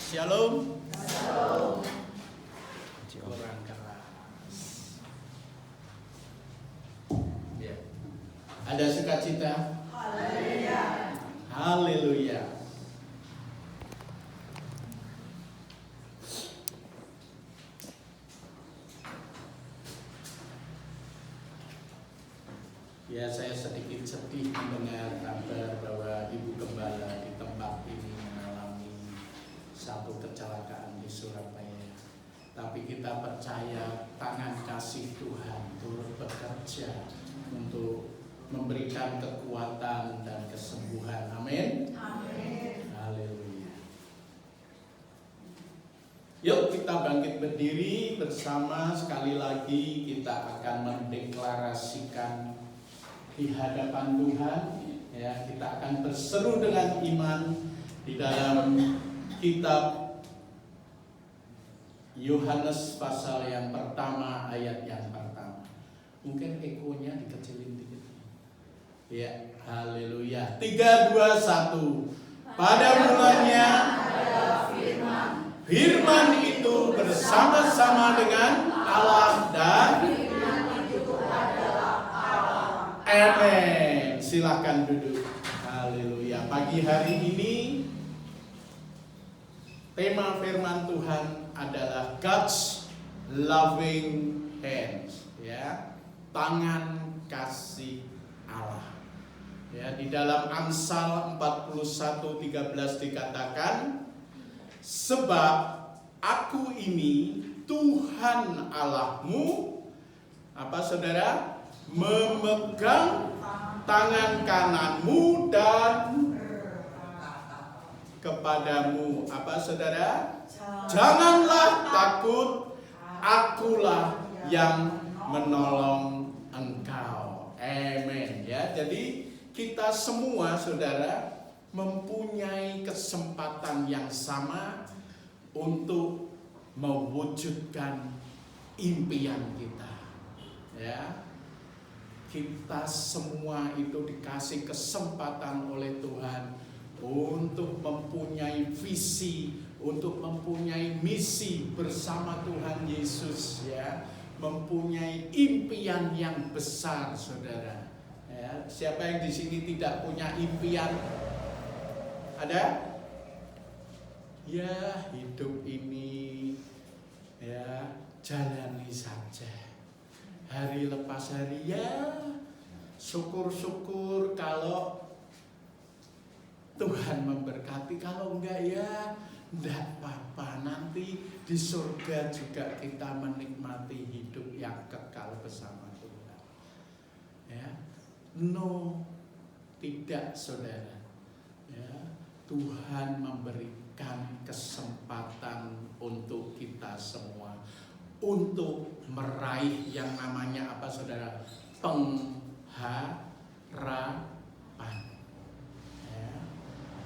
Shalom. Shalom. Kurang keras. Ya. Ada sukacita? Haleluya. Haleluya. Ya, saya sedikit sedih mendengar kabar bahwa Ibu Gembala di tempat ini mengalami satu kecelakaan di Surabaya. Tapi kita percaya tangan kasih Tuhan turut bekerja untuk memberikan kekuatan dan kesembuhan. Amin. Amin. Haleluya. Yuk kita bangkit berdiri bersama, sekali lagi kita akan mendeklarasikan di hadapan Tuhan, ya, kita akan berseru dengan iman di dalam kitab Yohanes pasal yang pertama ayat yang pertama. Mungkin ekonya dikecilin dikit. Ya, haleluya. 3, 2, 1. Pada mulanya adalah firman. Firman itu bersama-sama dengan Allah dan amin. Silakan duduk. Haleluya. Pagi hari ini tema firman Tuhan adalah God's loving hands, ya. Tangan kasih Allah. Ya, di dalam Amsal 41:13 dikatakan, sebab aku ini Tuhan Allahmu, apa saudara? Memegang tangan kananmu dan kepadamu, apa saudara? Janganlah takut, akulah yang menolong engkau. Amin. Ya, jadi kita semua saudara mempunyai kesempatan yang sama untuk mewujudkan impian kita. Ya. Kita semua itu dikasih kesempatan oleh Tuhan untuk mempunyai visi, untuk mempunyai misi bersama Tuhan Yesus, ya, mempunyai impian yang besar, saudara. Ya, siapa yang di sini tidak punya impian? Ada? Ya, hidup ini, ya, jalani saja. Hari lepas hari, ya, syukur-syukur kalau Tuhan memberkati. Kalau enggak, ya enggak apa-apa. Nanti di surga juga kita menikmati hidup yang kekal bersama Tuhan. Ya, no, tidak saudara. Ya, Tuhan memberikan kesempatan untuk kita semua untuk meraih yang namanya apa saudara? Pengharapan. Ya.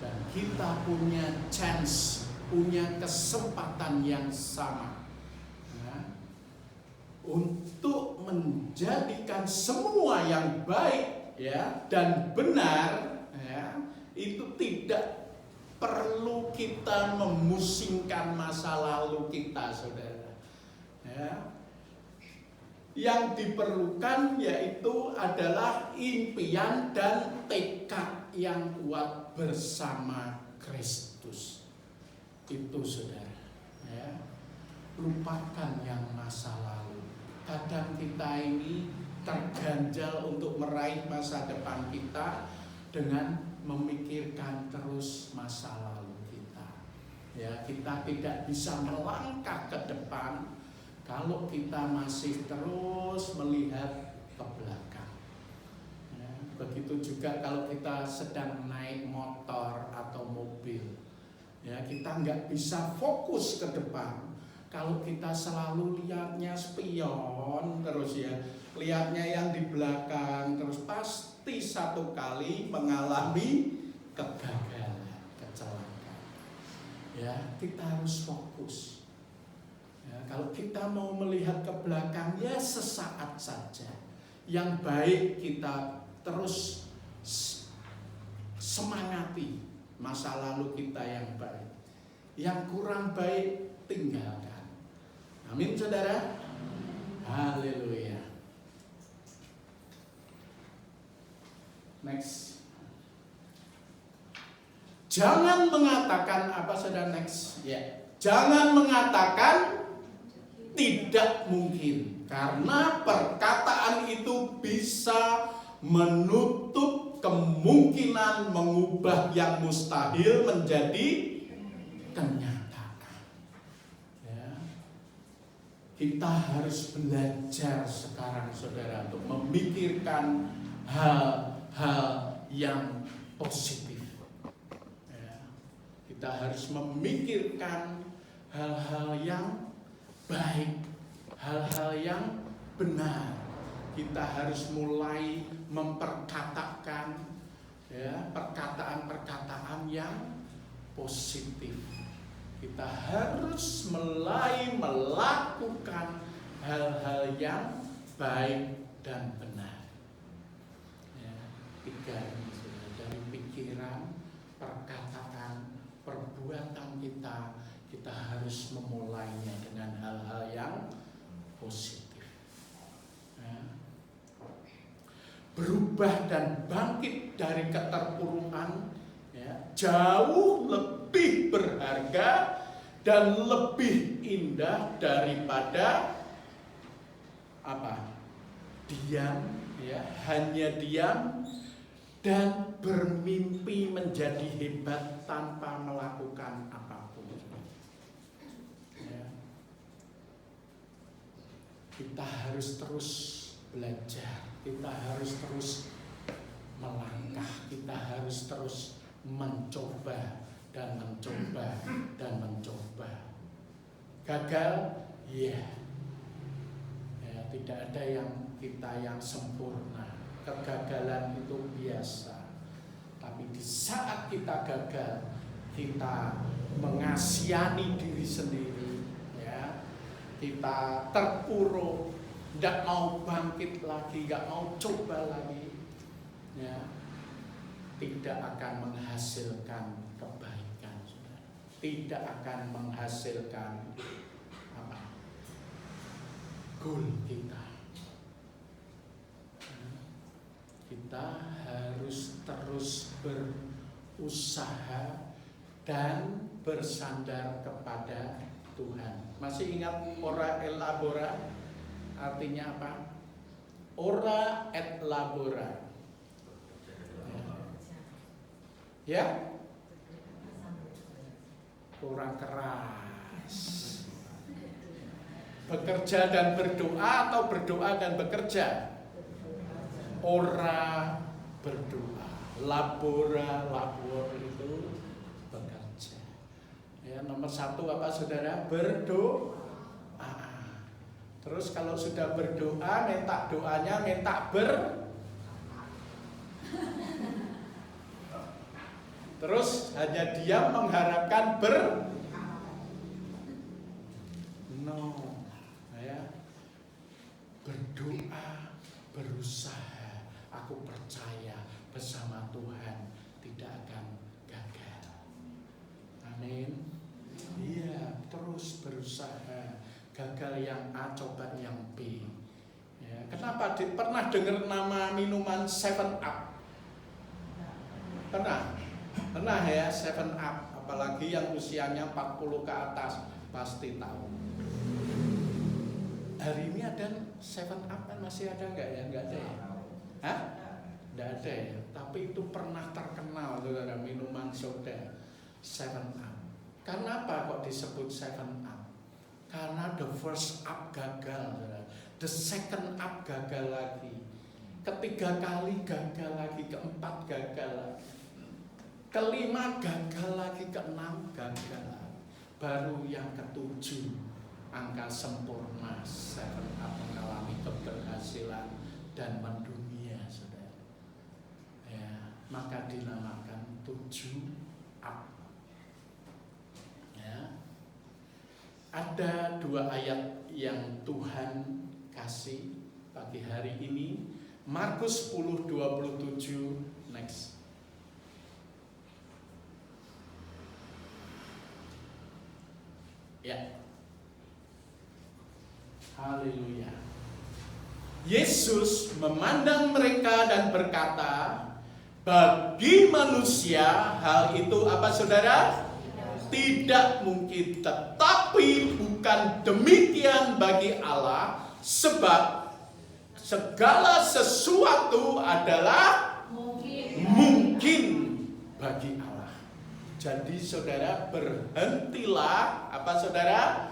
Dan kita punya chance, punya kesempatan yang sama, ya, untuk menjadikan semua yang baik, ya, dan benar, ya, itu tidak perlu kita memusingkan masa lalu kita, saudara. Ya. Yang diperlukan yaitu adalah impian dan tekad yang kuat bersama Kristus. Itu saudara. Ya. Lupakan yang masa lalu. Kadang kita ini terganjal untuk meraih masa depan kita dengan memikirkan terus masa lalu kita. Ya, kita tidak bisa melangkah ke depan kalau kita masih terus melihat ke belakang. Ya, begitu juga kalau kita sedang naik motor atau mobil. Ya, kita nggak bisa fokus ke depan kalau kita selalu lihatnya spion terus, ya, lihatnya yang di belakang terus, pasti satu kali mengalami kegagalan, kecelakaan. Ya, kita harus fokus. Ya, kalau kita mau melihat ke belakang, ya sesaat saja. Yang baik kita terus semangati masa lalu kita yang baik. yang kurang baik tinggalkan. Amin saudara. Haleluya. Next. Jangan mengatakan apa saudara, next? Ya. Jangan mengatakan tidak mungkin, karena perkataan itu bisa menutup kemungkinan mengubah yang mustahil menjadi kenyataan. Ya. Kita harus belajar sekarang saudara untuk memikirkan hal-hal yang positif. Ya. Kita harus memikirkan hal-hal yang baik, hal-hal yang benar. Kita harus mulai memperkatakan ya, perkataan-perkataan yang positif. Kita harus mulai melakukan hal-hal yang baik dan benar. Ya, 3 ini sudah dari pikiran, perkataan, perbuatan kita harus memulainya dengan hal-hal yang positif. Ya. Berubah dan bangkit dari keterpurukan ya, jauh lebih berharga dan lebih indah daripada apa? Diam, ya, hanya diam dan bermimpi menjadi hebat tanpa melakukan apapun. Ya. Kita harus terus belajar, kita harus terus melangkah, kita harus terus mencoba dan mencoba dan mencoba. Gagal, ya, tidak ada yang kita yang sempurna. Kegagalan itu biasa. Tapi di saat kita gagal, kita mengasihani diri sendiri, ya. Kita terpuruk, tidak mau bangkit lagi, tidak mau coba lagi, ya. Tidak akan menghasilkan kebaikan, saudara. Tidak akan menghasilkan apa? Goal kita. Kita harus terus berusaha dan bersandar kepada Tuhan. Masih ingat ora et labora? Artinya apa? Ora et labora. Ya? Kurang keras. Bekerja dan berdoa atau berdoa dan bekerja? Ora berdoa, labor itu bekerja. Ya, nomor 1 apa saudara? Berdoa. Terus kalau sudah berdoa, minta doanya, minta terus hanya diam mengharapkan no, ya. Berdoa, berusaha. Aku percaya bersama Tuhan tidak akan gagal. Amin. Iya, terus berusaha. Gagal yang A, coba yang B. Ya, kenapa pernah dengar nama minuman 7 Up? Pernah ya 7 Up. Apalagi yang usianya 40 ke atas pasti tahu. Hari ini ada 7 Up kan masih ada nggak ya? Nggak ada ya? Hah? Nggak ada ya? Tapi itu pernah terkenal saudara, minuman soda 7 Up. Karena apa kok disebut 7 Up? Karena the first up gagal, saudara. The second up gagal lagi, ketiga kali gagal lagi, keempat gagal lagi, kelima gagal lagi, keenam gagal lagi. Baru yang ketujuh, angka sempurna 7 Up mengalami keberhasilan dan mendunia, saudara. Ya, maka dinamakan 7 Up. Ya. Ada 2 ayat yang Tuhan kasih pagi hari ini. Markus 10:27, next. Ya. Haleluya. Yesus memandang mereka dan berkata, bagi manusia hal itu apa saudara? Tidak mungkin, tetapi bukan demikian bagi Allah, sebab segala sesuatu adalah mungkin bagi Allah. Jadi saudara, berhentilah apa saudara?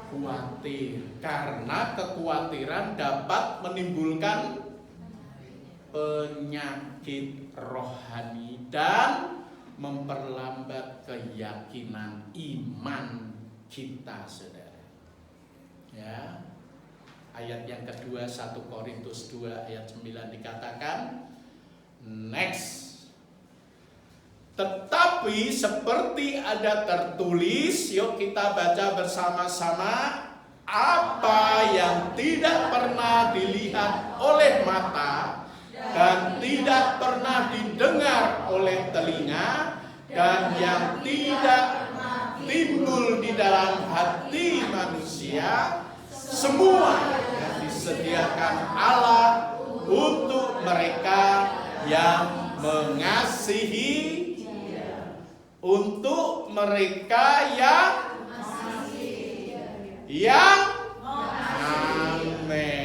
Khawatir, karena kekhawatiran dapat menimbulkan penyakit rohani dan memperlambat keyakinan iman kita, saudara. Ya. Ayat yang kedua 1 Korintus 2 ayat 9 dikatakan, next. Tetapi seperti ada tertulis, yuk kita baca bersama-sama, apa yang tidak pernah dilihat oleh mata dan tidak pernah didengar oleh telinga dan yang tidak timbul di dalam hati manusia, semua yang disediakan Allah untuk mereka yang mengasihi, untuk mereka yang amin.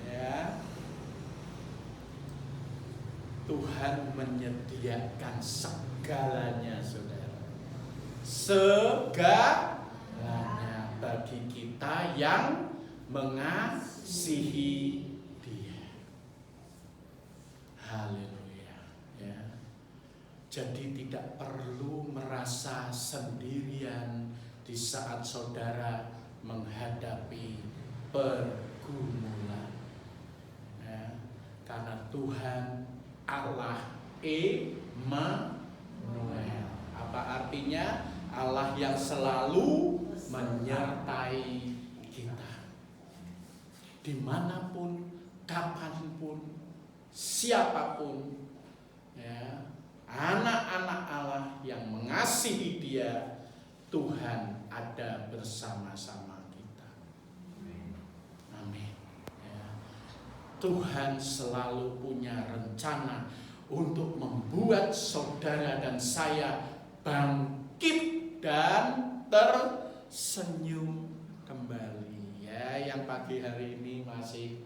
Ya. Tuhan menyediakan segalanya, saudara. Segalanya bagi kita yang mengasihi Dia. Haleluya. Jadi tidak perlu merasa sendirian di saat saudara menghadapi pergumulan. Ya, karena Tuhan Allah Immanuel. Apa artinya? Allah yang selalu menyertai kita. Dimanapun, kapanpun, siapapun. Ya. Anak-anak Allah yang mengasihi Dia, Tuhan ada bersama-sama kita. Amin. Ya. Tuhan selalu punya rencana untuk membuat saudara dan saya bangkit dan tersenyum kembali. Ya, yang pagi hari ini masih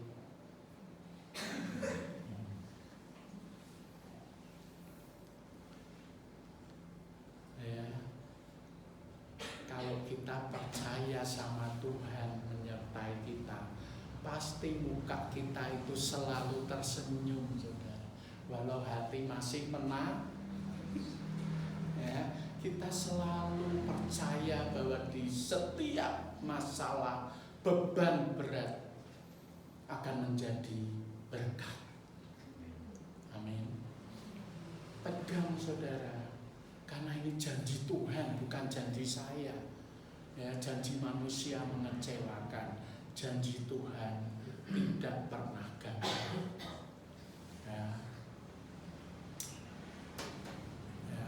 kalau kita percaya sama Tuhan menyertai kita, pasti muka kita itu selalu tersenyum, saudara. Walau hati masih menangis, ya, kita selalu percaya bahwa di setiap masalah, beban berat akan menjadi berkat. Amin. Pegang, saudara. Karena ini janji Tuhan, bukan janji saya. Ya, janji manusia mengecewakan. Janji Tuhan tidak pernah gagal. Ya. Ya,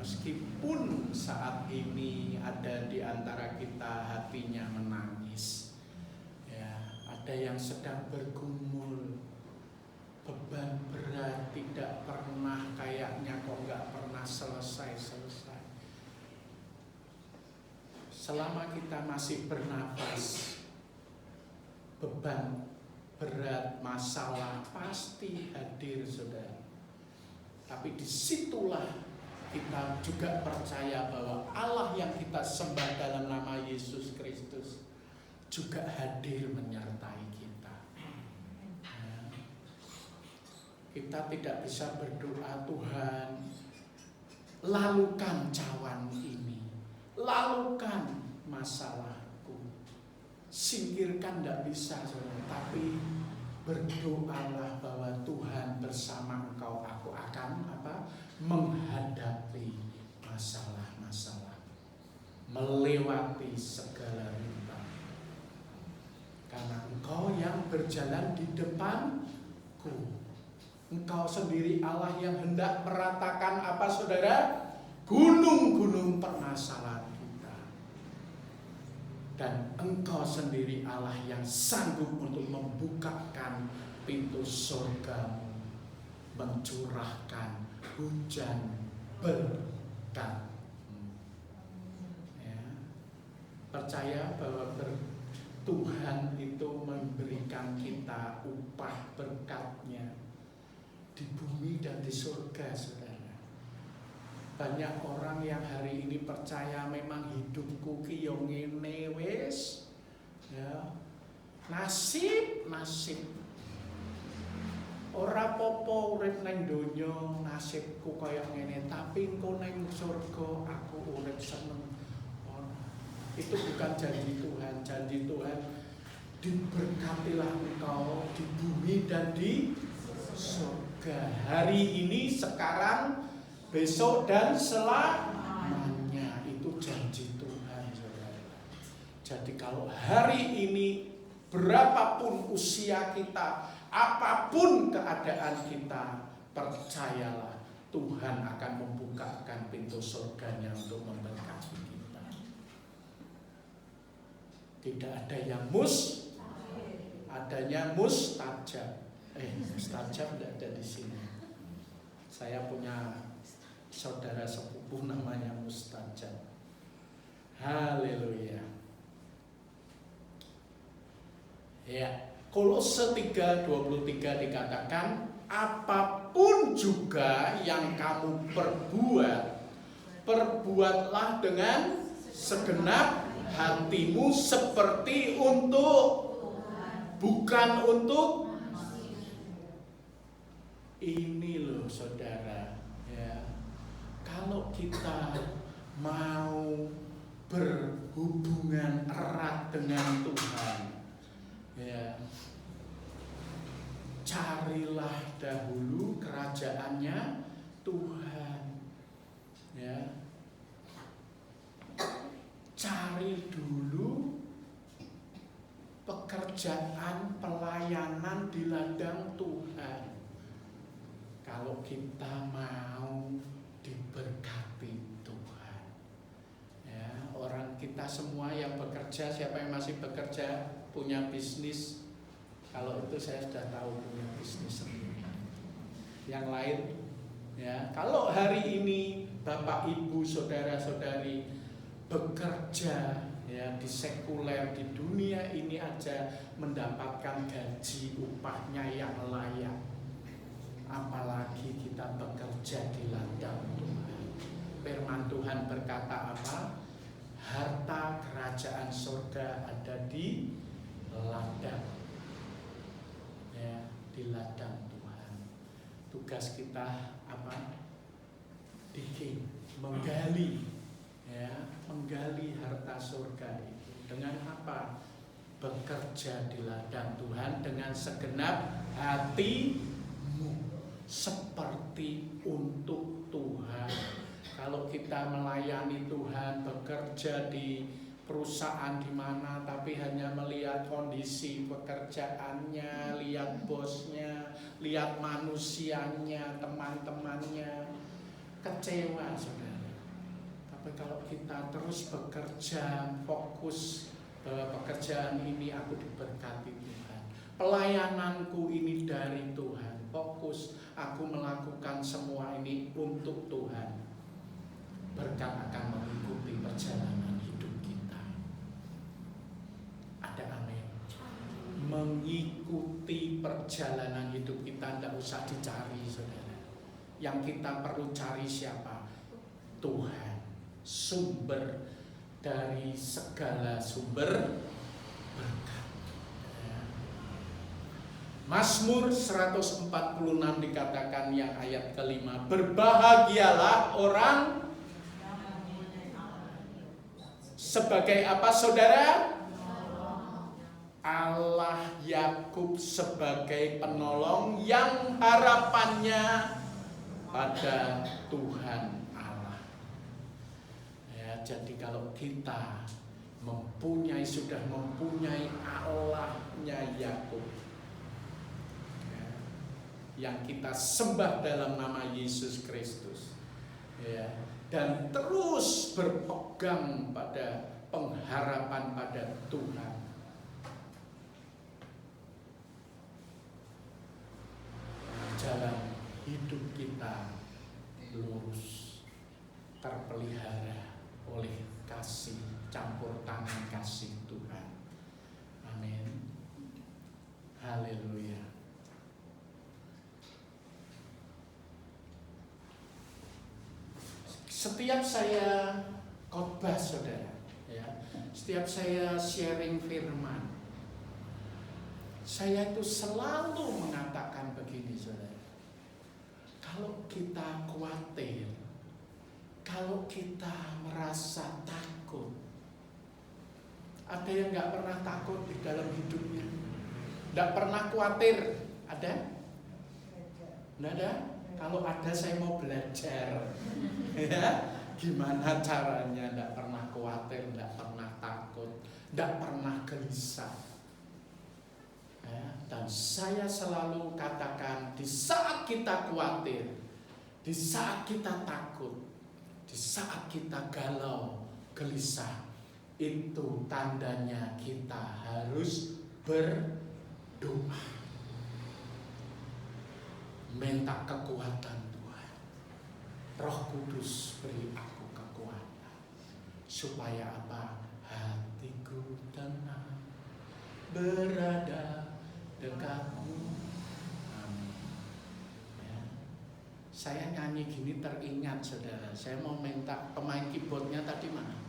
meskipun saat ini ada di antara kita hatinya menangis, ya, ada yang sedang bergumul, beban berat tidak pernah, kayaknya kok nggak pernah selesai. Selama kita masih bernafas, beban berat, masalah pasti hadir, saudara. Tapi disitulah kita juga percaya bahwa Allah yang kita sembah dalam nama Yesus Kristus juga hadir menyertai kita. Kita tidak bisa berdoa, Tuhan, lalukan cawan ini, lalukan masalahku, singkirkan, tidak bisa, saudara. Tapi berdoalah bahwa Tuhan bersama engkau, aku akan menghadapi masalah-masalah, melewati segala rintangan. Karena engkau yang berjalan di depanku. Engkau sendiri Allah yang hendak meratakan apa, saudara? Gunung-gunung permasalahanku. Dan Engkau sendiri Allah yang sanggup untuk membukakan pintu surga-Mu, mencurahkan hujan berkat. Ya. Percaya bahwa Tuhan itu memberikan kita upah berkat-Nya di bumi dan di surga, saudara. Banyak orang yang hari ini percaya memang hidupku ki yo ngene wis. Ya. Nasib. Ora popo urip nang donya nasibku kaya ngene, tapi engko nang surga aku urip seneng. Itu bukan janji Tuhan. Janji Tuhan, diberkatilah engkau di bumi dan di surga. Hari ini, sekarang, besok dan selamanya. Itu janji Tuhan, saudara. Jadi kalau hari ini berapapun usia kita, apapun keadaan kita, percayalah Tuhan akan membukakan pintu surganya untuk memberkati kita. Tidak ada yang adanya mustajab. Mustajab tidak ada di sini. Saya punya saudara sepupu namanya Mustajab. Haleluya. Ya, Kolose 3:23 dikatakan, apapun juga yang kamu perbuatlah dengan segenap hatimu seperti untuk bukan untuk ini loh, saudara. Ya, kalau kita mau berhubungan erat dengan Tuhan, ya, carilah dahulu kerajaannya Tuhan. Ya, cari dulu pekerjaan pelayanan di ladang Tuhan. Kalau kita mau diberkati Tuhan, ya, orang kita semua yang bekerja, siapa yang masih bekerja, punya bisnis, kalau itu saya sudah tahu punya bisnis sendiri. Yang lain, ya, kalau hari ini Bapak Ibu saudara-saudari bekerja, ya, di sekuler, di dunia ini aja mendapatkan gaji upahnya yang layak, apalagi kita bekerja di ladang Tuhan. Firman Tuhan berkata apa? Harta kerajaan surga ada di ladang, ya, di ladang Tuhan. Tugas kita apa? Digging, menggali, ya, menggali harta surga itu. Dengan apa? Bekerja di ladang Tuhan dengan segenap hatimu, seperti untuk Tuhan. Kalau kita melayani Tuhan, bekerja di perusahaan di mana, tapi hanya melihat kondisi pekerjaannya, lihat bosnya, lihat manusianya, teman-temannya, kecewa, saudara. Tapi kalau kita terus bekerja, fokus bahwa pekerjaan ini aku diberkati Tuhan, pelayananku ini dari Tuhan, fokus aku melakukan semua ini untuk Tuhan, berkat akan mengikuti perjalanan hidup kita. Ada amin. Mengikuti perjalanan hidup kita tidak usah dicari, saudara. Yang kita perlu cari siapa? Tuhan, sumber dari segala sumber berkat. Mazmur 146 dikatakan yang ayat kelima, berbahagialah orang sebagai apa, saudara? Allah Yakub sebagai penolong yang harapannya pada Tuhan Allah. Ya, jadi kalau kita sudah mempunyai Allahnya Yakub, yang kita sembah dalam nama Yesus Kristus, ya, dan terus berpegang pada pengharapan pada Tuhan. Jalan hidup kita lurus, terpelihara oleh kasih, campur tangan kasih Tuhan. Amin. Haleluya. Setiap saya khotbah, saudara, ya, setiap saya sharing firman, saya itu selalu mengatakan begini, saudara. Kalau kita khawatir, kalau kita merasa takut, ada yang nggak pernah takut di dalam hidupnya? Nggak pernah khawatir, ada? Nggak ada? Kalau ada saya mau belajar, ya, gimana caranya nggak pernah khawatir, nggak pernah takut, nggak pernah gelisah. Ya, dan saya selalu katakan, di saat kita khawatir, di saat kita takut, di saat kita galau, gelisah, itu tandanya kita harus berdoa. Minta kekuatan Tuhan. Roh Kudus beri aku kekuatan. Supaya apa? Hatiku tenang, berada dekatmu. Amin. Ya. Saya nyanyi gini teringat, saudara. Saya mau minta pemain keyboardnya tadi mana?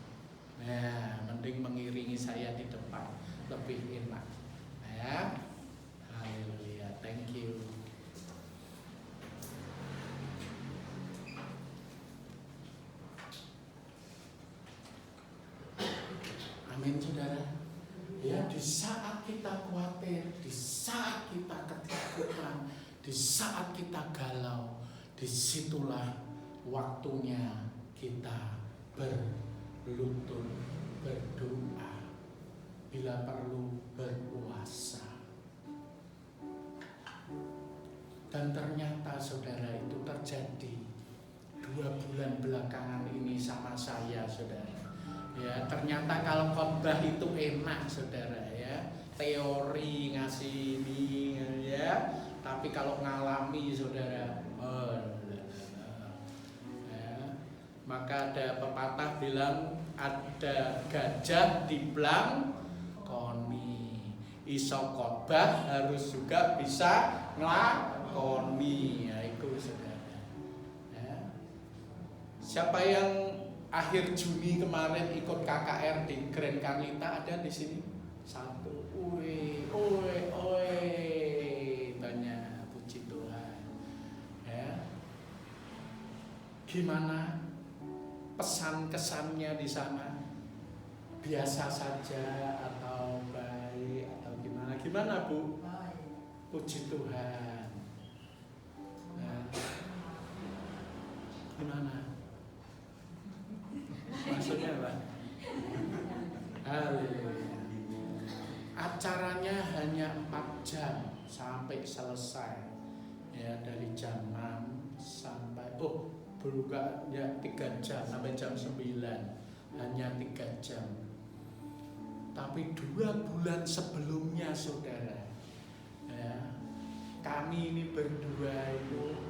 Nah, mending mengiringi saya di depan, lebih enak. Ya. Haleluya. Thank you. Amin, saudara. Ya, di saat kita khawatir, di saat kita ketakutan, di saat kita galau, disitulah waktunya kita berlutut berdoa, bila perlu berpuasa. Dan ternyata, saudara, itu terjadi 2 bulan belakangan ini sama saya, saudara. Ya, ternyata kalau khotbah itu enak, saudara, ya. Teori ngasih ini, ya. Tapi kalau ngalami, saudara, ya. Maka ada pepatah bilang, ada gajah di blangkoni. Iso khotbah harus juga bisa nglakoni. Ya, itu, saudara. Ya. Siapa yang akhir Juni kemarin ikut KKR di Grand Carlita ada di sini? 1. Banyak, puji Tuhan. Ya. Gimana pesan kesannya di sana? Biasa saja atau baik atau gimana? Gimana, Bu? Puji Tuhan. Nah, gimana? Maksudnya apa? Haleluya. Acaranya hanya 4 jam sampai selesai. Ya, dari jam 6 sampai buka ya 3 jam sampai jam 9. Hanya 3 jam. Tapi 2 bulan sebelumnya, saudara, ya, kami ini berdua itu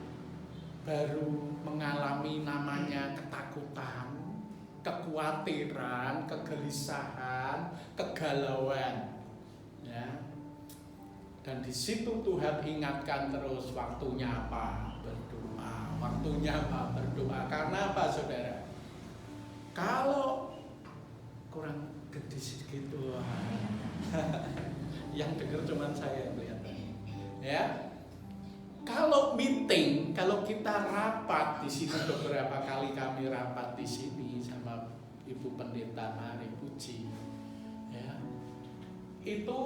baru mengalami namanya ketakutan, kekhawatiran, kegelisahan, kegalauan, ya. Dan di situ Tuhan ingatkan terus, waktunya apa? Berdoa. Waktunya apa? Berdoa. Karena apa, saudara? Kalau kurang gede segitu, yang dengar cuma saya kelihatannya, ya. Kalau meeting, kalau kita rapat di sini, beberapa kali kami rapat di sini sama Ibu Pendeta Mari Puji, ya, itu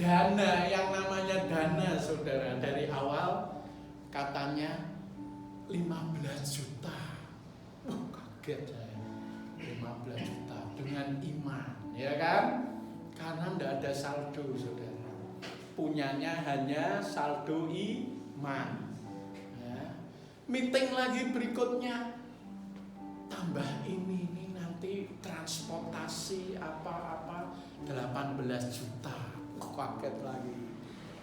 dana, yang namanya dana, saudara, dari awal katanya 15 juta. Kaget saya, 15 juta dengan iman, ya kan? Karena tidak ada saldo, saudara. Punyanya hanya saldo iman. Ya. Meeting lagi berikutnya, tambah ini nanti transportasi apa-apa 18 juta. Kaget lagi,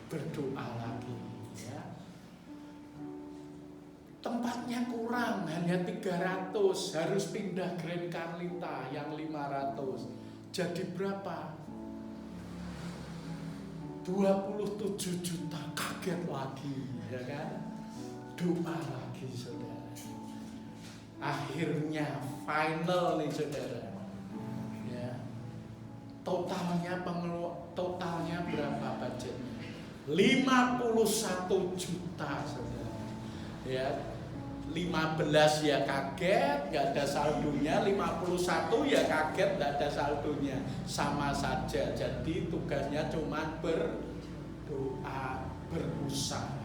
berdoa lagi ya. Tempatnya kurang, hanya 300, harus pindah Grand Carlita yang 500. Jadi berapa? 27 juta. Kaget lagi, ya kan? Doa lagi, saudara. Akhirnya final nih, saudara. Ya. Totalnya berapa budgetnya? 51 juta, saudara. Ya, 15 ya kaget, gak ada saldonya. 51 ya kaget, gak ada saldonya. Sama saja. Jadi tugasnya cuma berdoa, berusaha.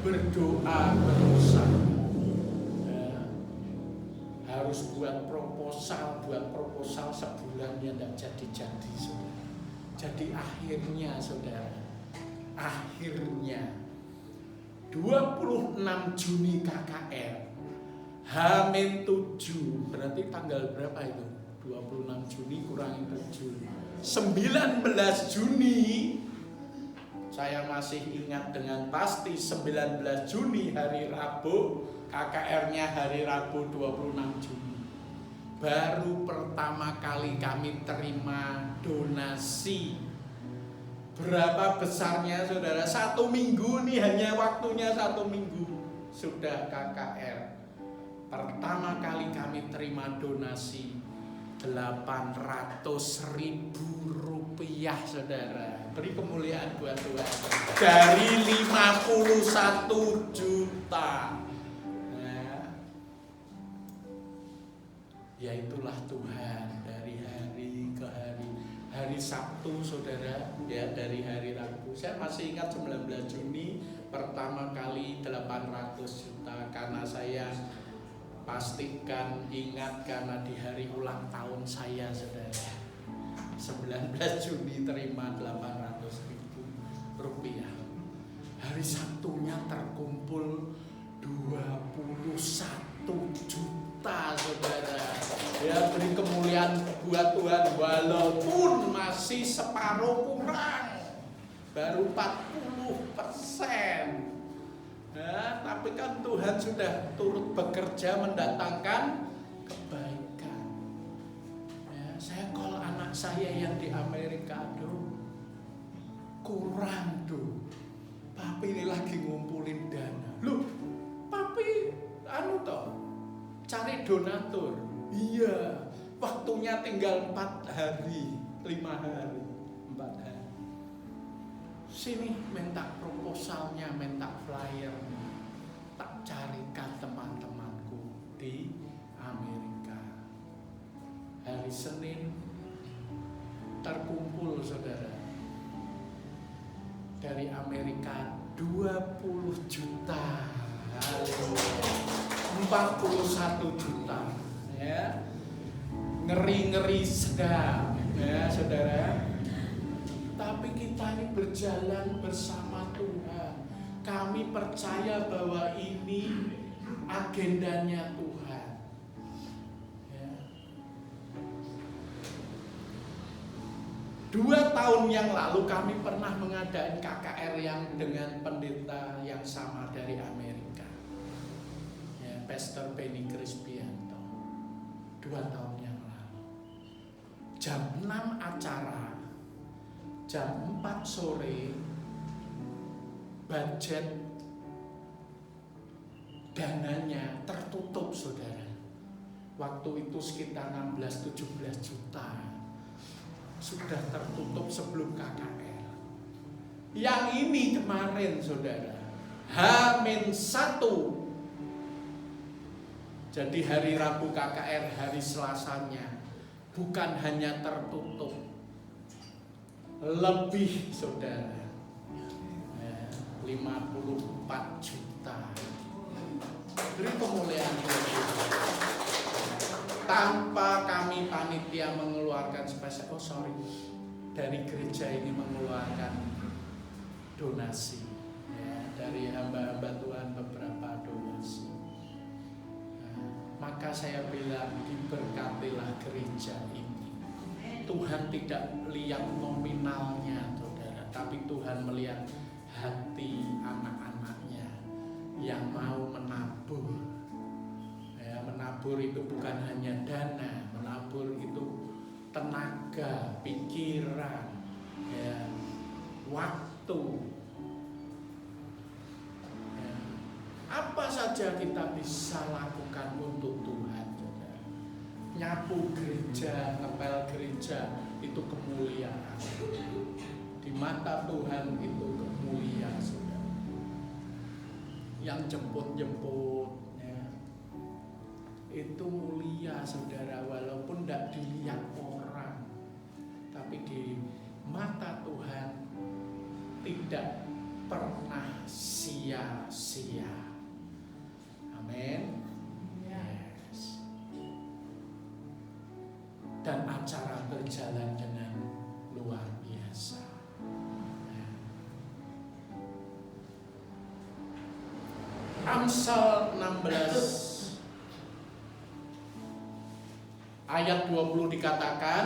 Berdoa, berusaha. Ya. Harus buat proposal sebulan ya gak jadi-jadi, saudara. Jadi akhirnya, saudara, 26 Juni KKR H-7, berarti tanggal berapa itu? 26 Juni kurangi 7, 19 Juni. Saya masih ingat dengan pasti 19 Juni hari Rabu, KKR-nya hari Rabu 26 Juni. Baru pertama kali kami terima donasi. Berapa besarnya, saudara? 1 minggu nih, hanya waktunya 1 minggu sudah KKR. Pertama kali kami terima donasi 800.000 rupiah, saudara. Beri kemuliaan buat Tuhan. Dari 51 juta. Ya itulah Tuhan, dari hari ke hari. Hari Sabtu, saudara, ya, dari hari Rabu. Saya masih ingat 19 Juni pertama kali 800 juta, karena saya pastikan ingat karena di hari ulang tahun saya, saudara. 19 Juni terima 800.000 rupiah. Hari Sabtunya terkumpul 21 juta, saudara. Ya, beri kemuliaan buat Tuhan, walaupun masih separuh kurang, baru 40%. Ya, tapi kan Tuhan sudah turut bekerja mendatangkan kebaikan. Ya, saya call anak saya yang di Amerika, kurang tuh. Papi ini lagi ngumpulin dana. Loh, papi cari donatur. Iya, waktunya tinggal 4 hari, 5 hari, 4 hari. Sini minta proposalnya, minta flyernya. Tak carikan teman-temanku di Amerika. Hari Senin terkumpul, saudara, dari Amerika 20 juta. 41 juta. Ya, ngeri-ngeri sedap, ya, saudara. Tapi kita ini berjalan bersama Tuhan. Kami percaya bahwa ini agendanya Tuhan. Ya. 2 tahun yang lalu kami pernah mengadakan KKR yang dengan pendeta yang sama dari Amerika, ya, Pastor Benny Crispianto. 2 tahun yang lalu, jam 6 acara, jam 4 sore, budget dananya tertutup, saudara. Waktu itu sekitar 16-17 juta sudah tertutup sebelum KKR. Yang ini kemarin, saudara, H-1, jadi hari Rabu KKR, hari Selasanya, bukan hanya tertutup, lebih, saudara, 54 juta. Beri kemuliaan tanpa kami panitia mengeluarkan spesial, dari gereja ini mengeluarkan donasi, ya, dari hamba-hamba Tuhan beberapa donasi. Maka saya bilang, diberkatilah gereja ini. Tuhan tidak lihat nominalnya, saudara, tapi Tuhan melihat hati anak-anaknya yang mau menabur. Ya, menabur itu bukan hanya dana, menabur itu tenaga, pikiran, ya, waktu. Ya. Apa saja kita bisa lakukan untuk Tuhan, saudara. Nyapu gereja, ngepel gereja itu kemuliaan. Di mata Tuhan itu kemuliaan, saudara. Yang jemput-jemput, ya, itu mulia, saudara, walaupun tidak dilihat orang, tapi di mata Tuhan tidak pernah sia-sia. Amin. Yes. Dan acara berjalan dengan luar biasa. Ya. Amsal 16 ayat 20 dikatakan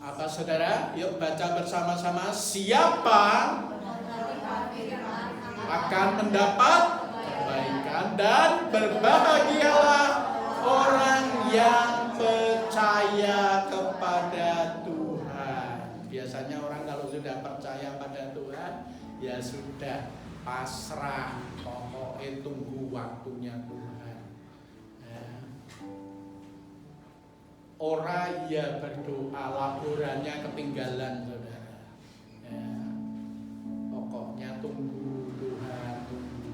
apa, saudara? Yuk baca bersama-sama. Siapa akan mendapat kebaikan, dan berbahagialah orang yang percaya kepada Tuhan. Biasanya orang kalau sudah percaya pada Tuhan, ya sudah pasrah, pokoknya tunggu waktunya Tuhan. Ya. Orang ya berdoa, laporannya ketinggalan, saudara. Ya. Pokoknya tunggu Tuhan, tunggu.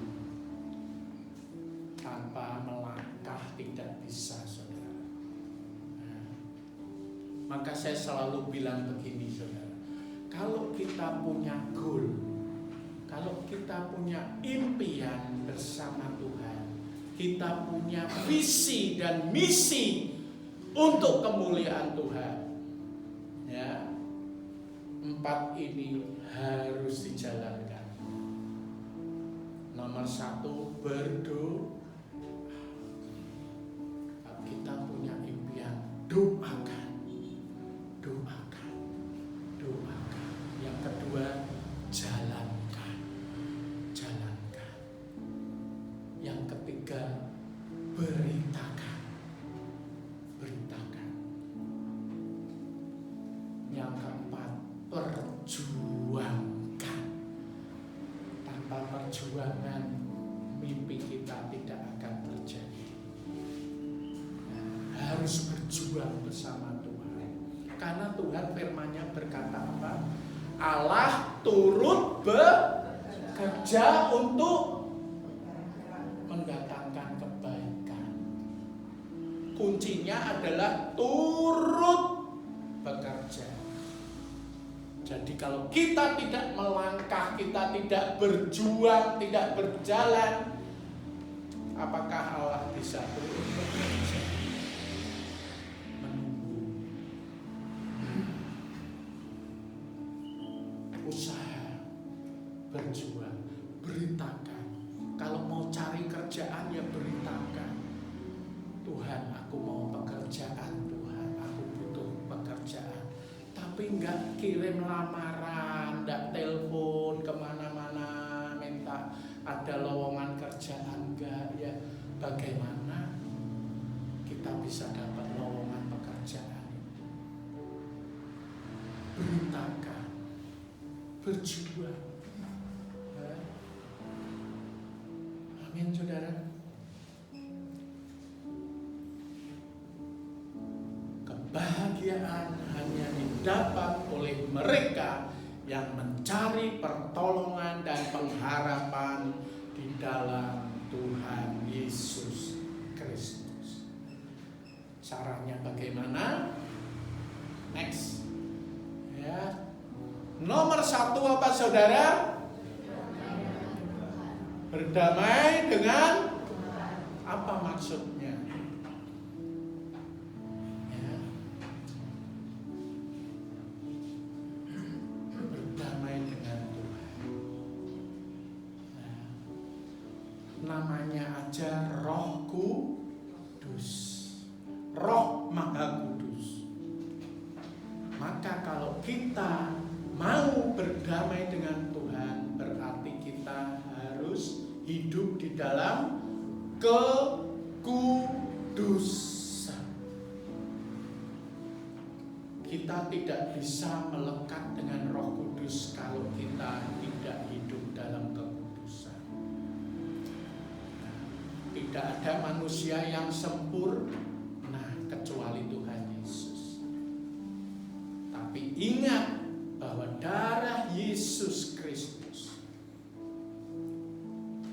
Tanpa melangkah tidak bisa, saudara. Ya. Maka saya selalu bilang begini, saudara. Kalau kita punya goal, kalau kita punya impian bersama Tuhan, kita punya visi dan misi untuk kemuliaan Tuhan, ya, 4 ini harus dijalankan. Nomor 1, berdoa. Kalau kita punya impian, doakan, doakan, doakan. Yang kedua, jalankan, jalankan. Yang ketiga, beritakan, beritakan. Yang keempat, perjuangkan. Tanpa perjuangan, mimpi kita tidak akan terjadi. Nah, harus berjuang bersama Tuhan. Karena Tuhan firman-Nya berkata apa? Allah turut bekerja untuk mendatangkan kebaikan. Kuncinya adalah turut bekerja. Jadi kalau kita tidak melangkah, kita tidak berjuang, tidak berjalan, apakah Allah bisa turut bekerja? Menunggu. Usaha, berjuang, beritakan. Kalau mau cari kerjaan, ya beritakan. Tuhan, aku mau pekerjaan, Tuhan, aku butuh pekerjaan. Tapi enggak kirim lamaran, enggak telepon kemana-mana minta ada lowongan kerjaan, enggak, ya. Bagaimana kita bisa dapat lowongan pekerjaan? Beritakan, berjuang. Amin, saudara. Kebahagiaan hanya didapat oleh mereka yang mencari pertolongan dan pengharapan di dalam Tuhan Yesus Kristus. Caranya bagaimana? Next. Ya. Nomor 1 apa, saudara? Berdamai dengan apa maksudnya? Ya. Berdamai dengan Tuhan. Nah, namanya aja Roh Kudus. Roh Maha Kudus. Maka kalau kita mau berdamai dengan Tuhan, berarti kita harus hidup di dalam kekudusan. Kita tidak bisa melekat dengan Roh Kudus kalau kita tidak hidup dalam kekudusan. Tidak ada manusia yang sempurna kecuali Tuhan Yesus. Tapi ingat bahwa darah Yesus Kristus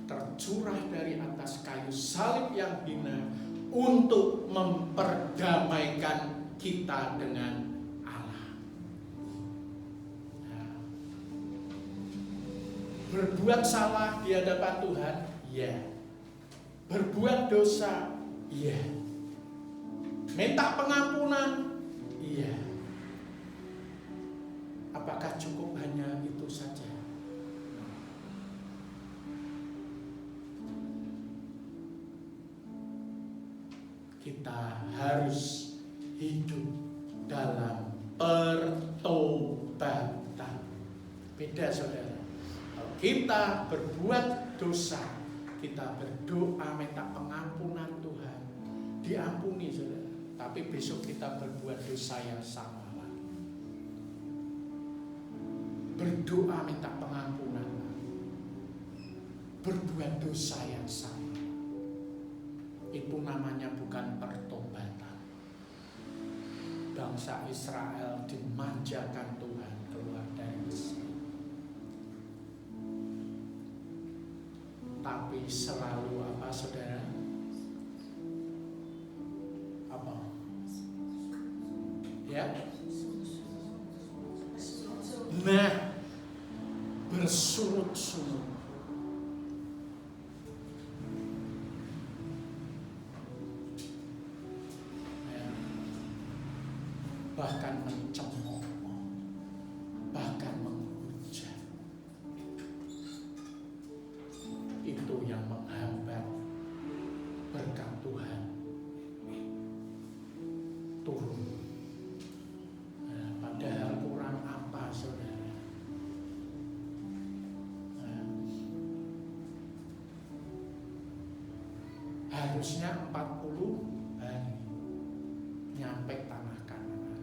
tercurah dari atas kayu salib yang hina untuk memperdamaikan kita dengan Allah. Nah, berbuat salah di hadapan Tuhan, ya. Berbuat dosa, iya. Minta pengampunan, iya. Apakah cukup hanya itu saja? Kita harus hidup dalam pertobatan. Beda, saudara. Kalau kita berbuat dosa, kita berdoa minta pengampunan Tuhan, diampuni, saudara. Tapi besok kita berbuat dosa yang sama lagi. Berdoa minta pengampunan, berbuat dosa yang sama. Itu namanya bukan pertobatan. Bangsa Israel dimanjakan Tuhan keluar dari Mesir. Tapi selalu apa, saudara? Apa? Ya? Nah, bersurut-surut. Ya. Bahkan mencemooh, bahkan menghujat. Itu yang menghambat berkat Tuhan turun. Nah, padahal kurang apa, saudara? Nah, harusnya 40 hari nyampe tanah Kanaan.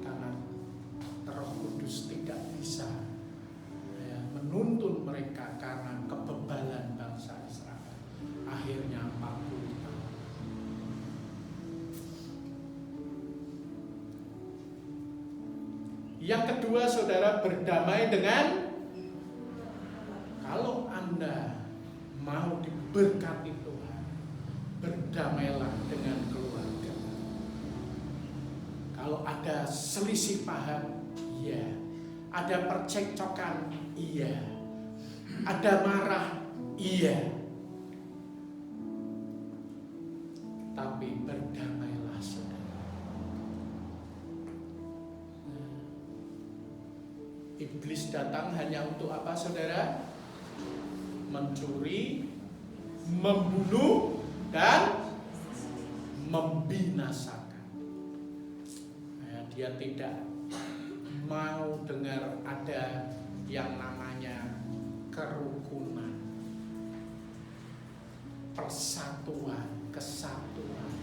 Karena Roh Kudus tidak bisa menuntun mereka karena kebebalan bangsa Israel. Akhirnya 40 tahun. Yang kedua, saudara, berdamai dengan, kalau Anda mau diberkati Tuhan, berdamailah dengan keluarga. Kalau ada selisih paham, iya. Ada percekcokan, iya. Ada marah, iya. Tapi berdamailah, saudara. Iblis datang hanya untuk apa, saudara? Mencuri, membunuh, dan membinasakan. Dia tidak mau dengar ada yang namanya kerukunan, persatuan, kesatuan.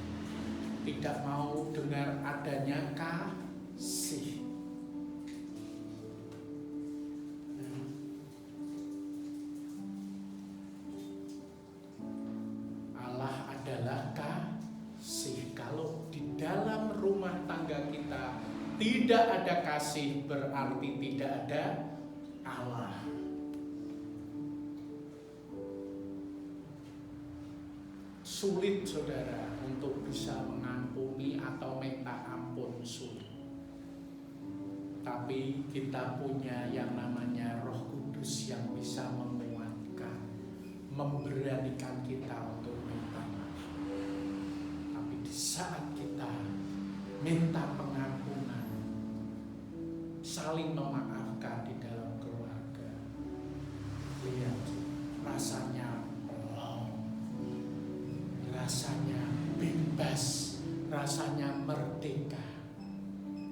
Tidak mau dengar adanya kasih. Allah adalah kasih. Kalau di dalam rumah tangga kita tidak ada kasih, berarti tidak ada Allah. Sulit, saudara, untuk bisa mengampuni atau minta ampun, sulit. Tapi kita punya yang namanya Roh Kudus yang bisa menguatkan, memberanikan kita untuk minta maaf. Tapi di saat kita minta pengampunan, saling memaafkan di dalam keluarga, lihat rasanya plong, rasanya rasanya merdeka.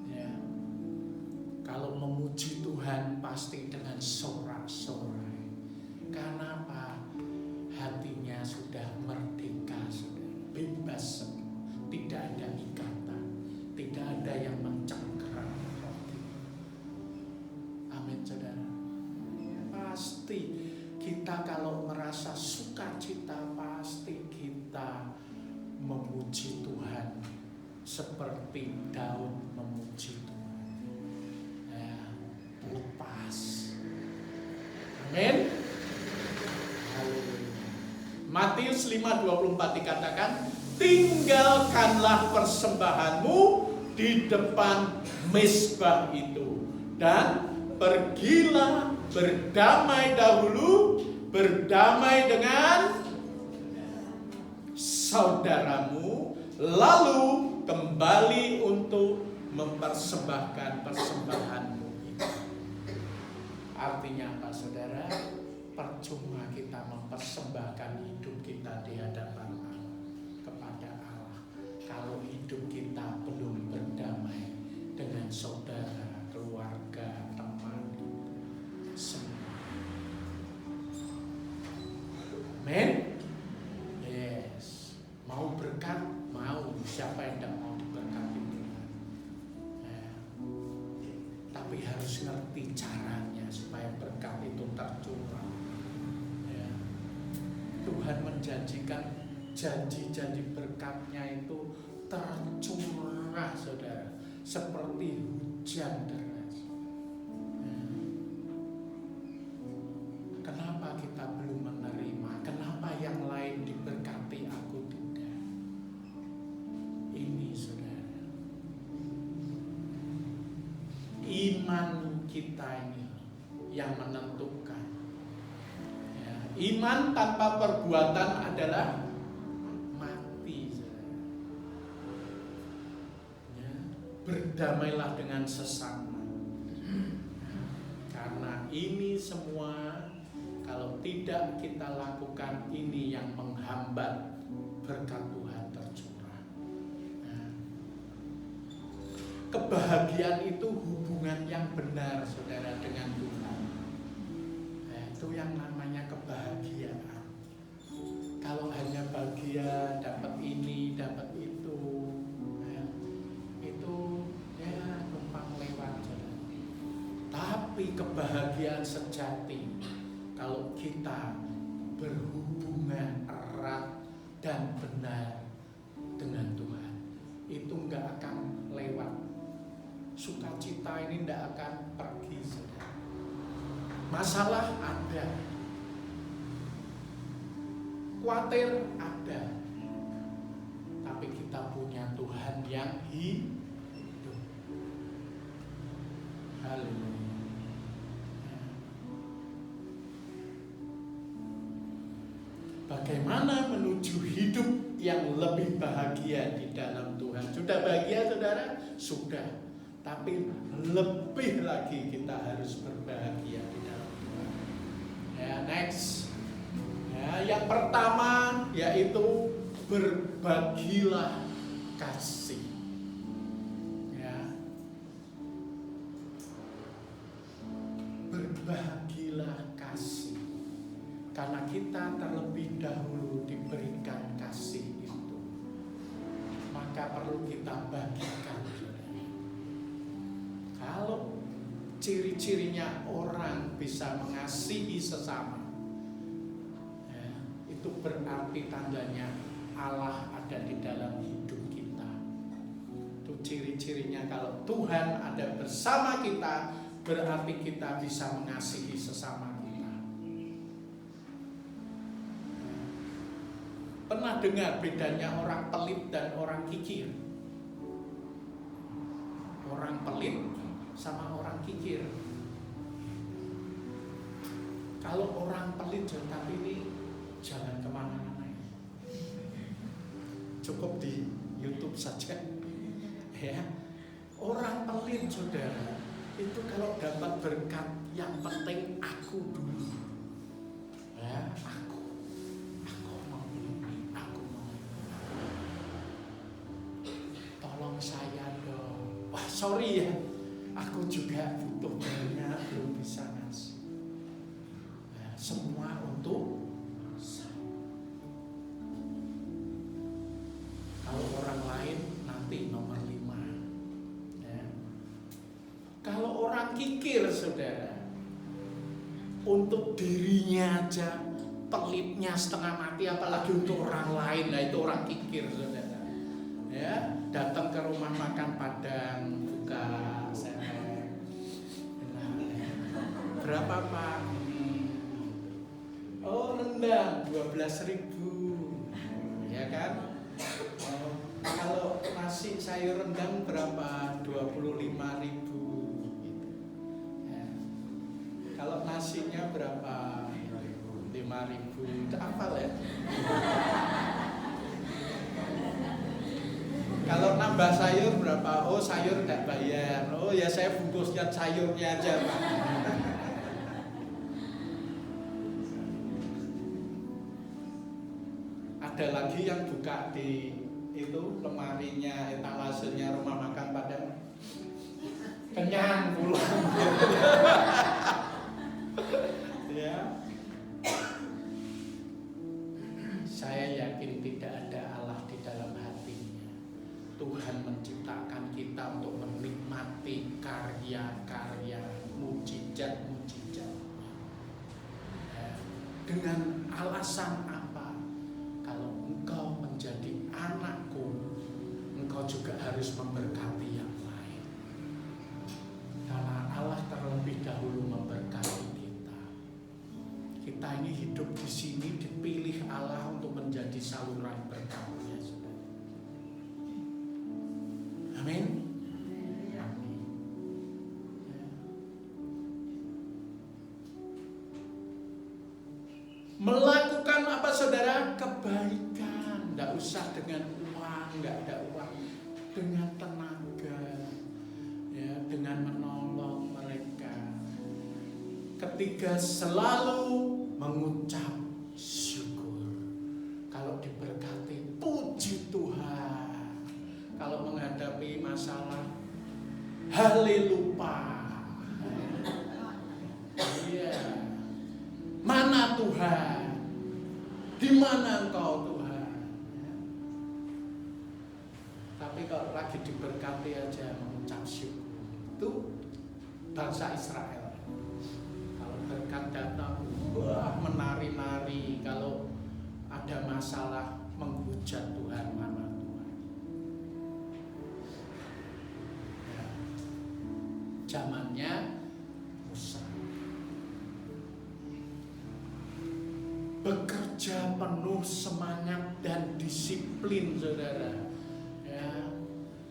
Ya. Kalau memuji Tuhan pasti dengan sorak-sorai. Karena apa? Hatinya sudah merdeka, sudah bebas semua. Tidak ada ikatan, tidak ada yang mencengkeram hati. Amin, saudara. Pasti kita kalau merasa sukacita, pasti kita memuji Tuhan seperti Daud memuji Tuhan. Ya, lepas. Amin. Matius 5:24 dikatakan, tinggalkanlah persembahanmu di depan mezbah itu dan pergilah berdamai dahulu, berdamai dengan saudaramu, lalu kembali untuk mempersembahkan persembahanmu itu. Artinya apa, saudara? Percuma kita mempersembahkan hidup kita di hadapan Allah, kepada Allah, kalau hidup kita belum berdamai dengan saudara, keluarga, teman, semua. Amin. Yes. Mau berkat? Mau. Siapa yang tidak mau diberkati Tuhan? Ya. Tapi harus ngerti caranya supaya berkat itu tercurah. Tuhan menjanjikan janji-janji berkatnya itu tercurah, saudara, seperti hujan deras. Kenapa kita belum menerima? Kenapa yang lain diberkati, aku tidak? Ini, saudara, iman kita ini yang menentukan. Iman tanpa perbuatan adalah mati. Ya, berdamailah dengan sesama. Karena ini semua kalau tidak kita lakukan, ini yang menghambat berkat Tuhan tercurah. Nah, kebahagiaan itu hubungan yang benar, saudara, dengan Tuhan. Itu yang namanya kebahagiaan. Kalau hanya bahagia dapat ini, dapat itu, ya, itu ya numpang lewat jalan. Tapi kebahagiaan sejati, kalau kita berhubungan erat dan benar dengan Tuhan, itu nggak akan lewat. Sukacita ini nggak akan pergi, saudara. Masalah ada, khawatir ada, tapi kita punya Tuhan yang hidup. Haleluya. Bagaimana menuju hidup yang lebih bahagia di dalam Tuhan? Sudah bahagia, saudara? Sudah. Tapi lebih lagi kita harus berbahagia di dalam Tuhan. Ya, next. Ya, yang pertama yaitu berbagilah kasih. Ya. Berbagilah kasih. Karena kita terlebih dahulu diberikan kasih itu, maka perlu kita bagikan. Kalau ciri-cirinya orang bisa mengasihi sesama, ya, itu berarti tandanya Allah ada di dalam hidup kita. Itu ciri-cirinya, kalau Tuhan ada bersama kita, berarti kita bisa mengasihi sesama kita. Pernah dengar bedanya orang pelit dan orang kikir? Orang pelit sama orang kikir. Kalau orang pelit, tapi ini jangan kemana-mana, cukup di YouTube saja. Ya, orang pelit, saudara, itu kalau dapat berkat, yang penting aku dulu. Ya, aku mau ini, aku mau ini. sorry ya, aku juga butuh banyak, belum bisa ngasih. Nah, semua untuk saya. Kalau orang lain nanti nomor 5 ya. Kalau orang kikir saudara, untuk dirinya aja pelitnya setengah mati, apalagi untuk orang lain. Nah itu orang kikir saudara ya. Datang ke rumah makan Padang, buka serek, berapa Pak? Oh rendang 12.000 ya kan. Kalau nasi sayur rendang berapa? 25.000 gitu. Ya. Kalau nasinya berapa? 5.000. Itu hafal ya. Kalau nambah sayur berapa? Oh sayur tidak bayar. Oh ya saya bungkusnya sayurnya aja Pak. Ada lagi yang buka di itu lemarinya, etalasenya rumah makan Padang, kenyang pulang. Ya. Saya yakin tidak ada Allah di dalam hatinya. Tuhan menciptakan kita untuk menikmati karya-karya mujizat-mujizat. Dengan alasan apa? Kalau engkau menjadi anakku, engkau juga harus memberkati yang lain. Karena Allah terlebih dahulu memberkati kita. Kita ini hidup di sini dipilih Allah untuk menjadi saluran berkatnya. Amin. Amin. Melakukan apa saudara? Kebaikan. Tidak usah dengan uang, nggak ada uang. Dengan tenaga, ya, dengan menolong mereka. Ketiga, selalu mengucap syukur. Kalau diberkati, puji Tuhan. Kalau menghadapi masalah, haleluya. Iya. Mana Tuhan? Di mana Engkau Tuhan? Tapi kalau lagi diberkati aja mengucap syukur. Itu bangsa Israel. Kalau berkat datang, wah menari-nari. Kalau ada masalah, menghujat Tuhan, mana Tuhan. Ya. Zamannya Musa. Bekerja penuh semangat dan disiplin saudara. Ya.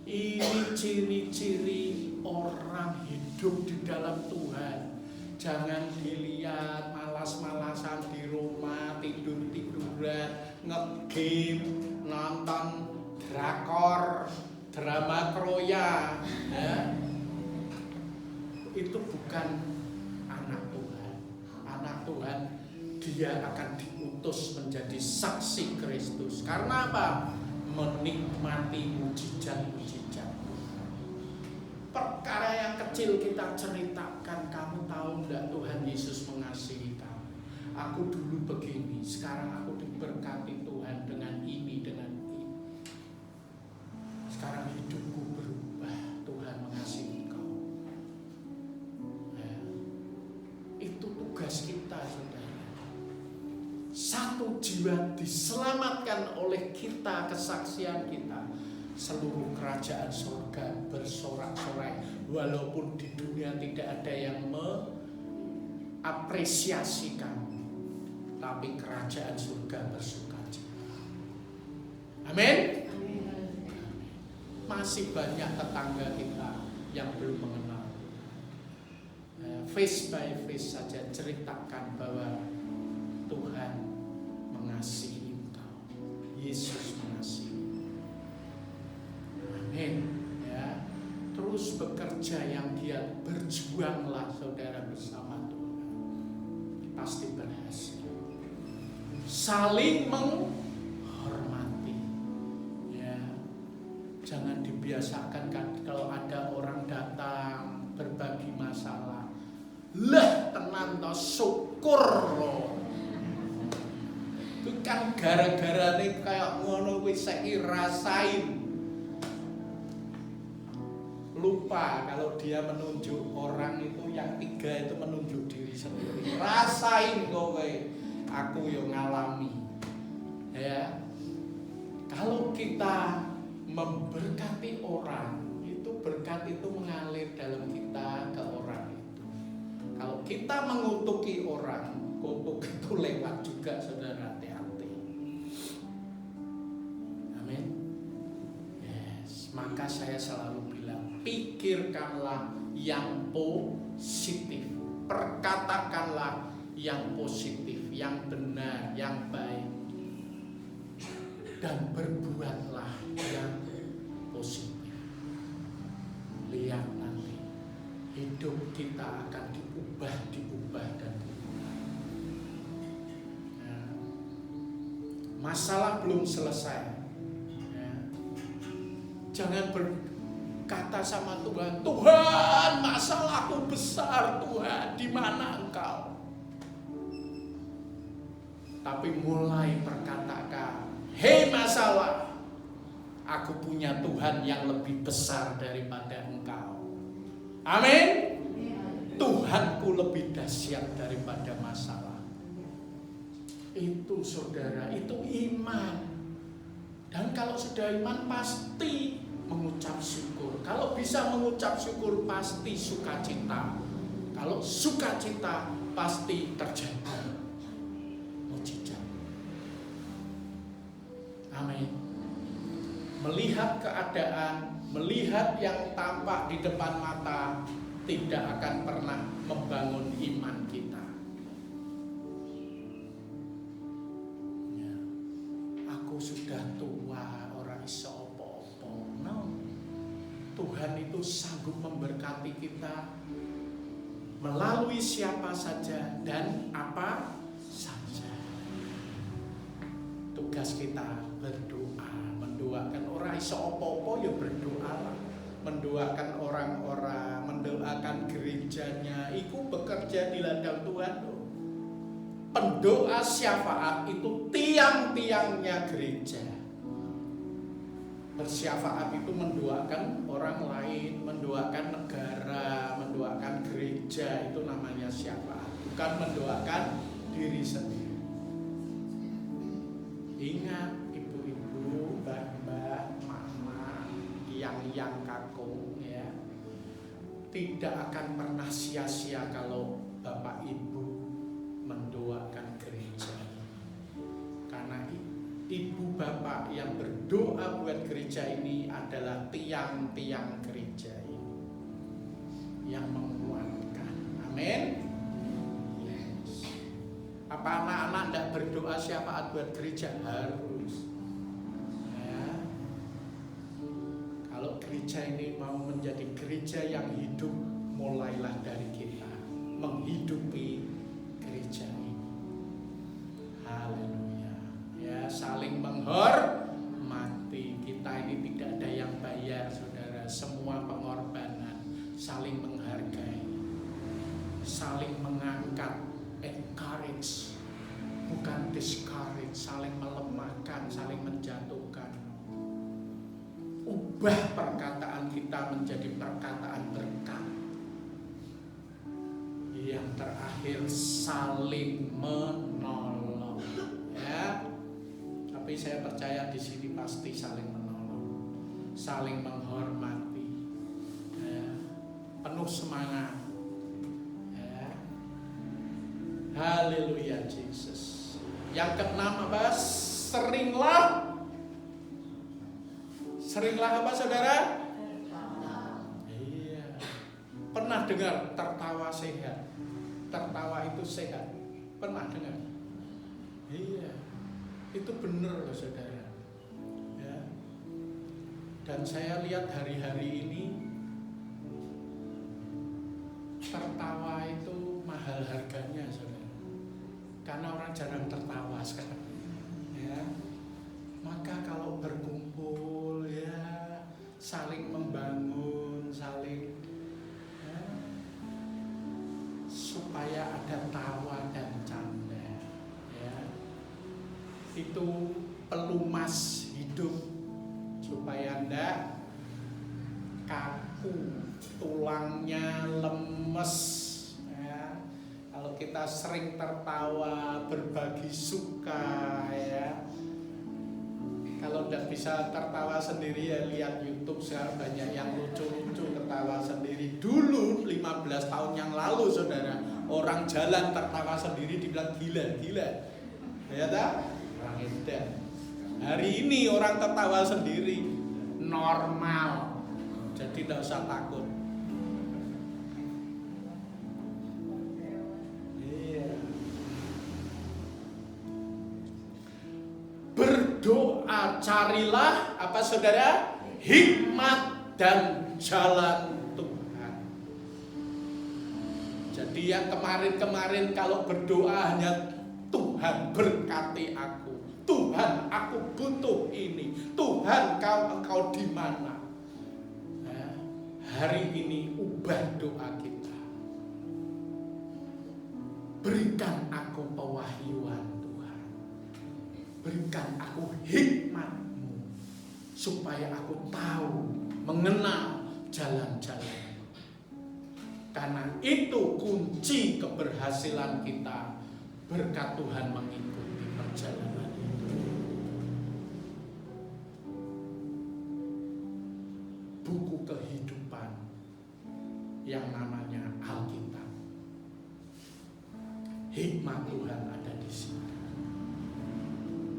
Ini ciri-ciri orang hidup di dalam Tuhan. Jangan dilihat malas-malasan di rumah, tidur-tiduran, nge-game, nonton drakor, drama Troya. Ya. Itu bukan anak Tuhan. Anak Tuhan, dia akan diutus menjadi saksi Kristus. Karena apa? Menikmati mujizat-mujizat. Perkara yang kecil kita ceritakan. Kamu tahu enggak Tuhan Yesus mengasihi kamu? Aku dulu begini, sekarang aku diberkati Tuhan dengan ini, dengan ini. Sekarang hidupku berubah, Tuhan mengasihi kau. Ya. Itu tugas kita, saudara. Satu jiwa diselamatkan oleh kita, kesaksian kita, seluruh kerajaan surga bersorak-sorai. Walaupun di dunia tidak ada yang mengapresiasi kamu, tapi kerajaan surga bersukacita. Amin. Masih banyak tetangga kita yang belum mengenal. Face by face saja ceritakan bahwa Tuhan mengasihi engkau. Yesus mengasihi. Amin. Ya. Terus bekerja yang giat, berjuanglah saudara bersama Tuhan. Pasti berhasil. Saling menghormati. Ya. Jangan dibiasakan kan kalau ada orang datang berbagi masalah. Lah tenan to syukur loh. Itu kan gara-gara nih kayak ngono wis saiki rasain. Lupa kalau dia menunjuk orang itu yang tiga itu menunjuk diri sendiri. Rasain kowe. Aku yo ngalami. Ya. Kalau kita memberkati orang, itu berkat itu mengalir dalam kita ke orang itu. Kalau kita mengutuki orang, kutuk itu lewat juga, saudara, hati-hati. Amin. Yes. Maka saya selalu bilang, pikirkanlah yang positif, perkatakanlah yang positif, yang benar, yang baik, dan berbuatlah yang positif. Lihat nanti hidup kita akan diubah dan diubah. Ya. Masalah belum selesai. Ya. Jangan berkata sama Tuhan, Tuhan masalahku besar Tuhan, di mana Engkau? Tapi mulai perkatakan, hei masalah, aku punya Tuhan yang lebih besar daripada engkau. Amin. Tuhanku lebih dahsyat daripada masalah. Itu saudara, itu iman. Dan kalau sudah iman pasti mengucap syukur. Kalau bisa mengucap syukur pasti sukacita. Kalau sukacita pasti terjadi mujizat. Amin. Melihat keadaan, melihat yang tampak di depan mata tidak akan pernah membangun iman kita. Ya. Aku sudah tua, orang iso opo-opo. No. Tuhan itu sanggup memberkati kita melalui siapa saja dan apa saja. Tugas kita berdoa, mendoakan orang iso opo-opo ya berdoa. Mendoakan orang-orang, mendoakan gerejanya, itu bekerja di ladang Tuhan. Pendoa syafaat itu tiang-tiangnya gereja. Bersyafaat itu mendoakan orang lain, mendoakan negara, mendoakan gereja, itu namanya syafaat. Bukan mendoakan diri sendiri. Ingat ibu-ibu, mbak-mbak, mama, yang kakung ya, tidak akan pernah sia-sia kalau bapak ibu mendoakan gereja. Karena ibu bapak yang berdoa buat gereja ini adalah tiang-tiang gereja ini yang menguatkan. Amin. Yes. Apa anak-anak tidak berdoa syafaat buat gereja? Harus. Kalau gereja ini mau menjadi gereja yang hidup, mulailah dari kita menghidupi gereja ini. Haleluya. Ya, saling menghormati. Kita ini tidak ada yang bayar, saudara. Semua pengorbanan, saling menghargai, saling mengangkat, encourage, bukan discourage, saling melemahkan, saling menjatuhkan. Ubah perkataan kita menjadi perkataan berkat. Yang terakhir, saling menolong. Ya, tapi saya percaya di sini pasti saling menolong, saling menghormati. Ya, penuh semangat. Ya. Haleluya Jesus. Yang keenam apa? Seringlah apa saudara? Iya. Pernah dengar tertawa sehat? Tertawa itu sehat. Pernah dengar? Iya. Itu benar loh saudara. Ya. Dan saya lihat hari-hari ini tertawa itu mahal harganya saudara. Karena orang jarang tertawa sekarang. Ya. Maka kalau berkumpul ya, saling membangun, saling supaya ada tawa dan canda, ya. Itu pelumas hidup supaya ndak kaku, tulangnya lemes, ya. Kalau kita sering tertawa, berbagi suka, ya. Kalau ndak bisa tertawa sendiri, ya lihat YouTube, sekarang banyak yang lucu-lucu ketawa sendiri. Dulu 15 tahun yang lalu, saudara, orang jalan tertawa sendiri dibilang gila-gila, ya tak? Orang edan. Hari ini orang tertawa sendiri normal, jadi tidak usah takut. Berdoa, carilah apa saudara? Hikmat dan jalan Tuhan. Jadi yang kemarin-kemarin kalau berdoa hanya Tuhan berkati aku, Tuhan aku butuh ini, Tuhan engkau di mana? Nah, hari ini ubah doa kita. Berikan aku pewahyuan Tuhan, berikan aku hikmat-Mu supaya aku tahu mengenal jalan-jalan. Karena itu kunci keberhasilan kita, berkat Tuhan mengikuti perjalanan itu. Buku kehidupan yang namanya Alkitab, hikmat Tuhan ada di sini.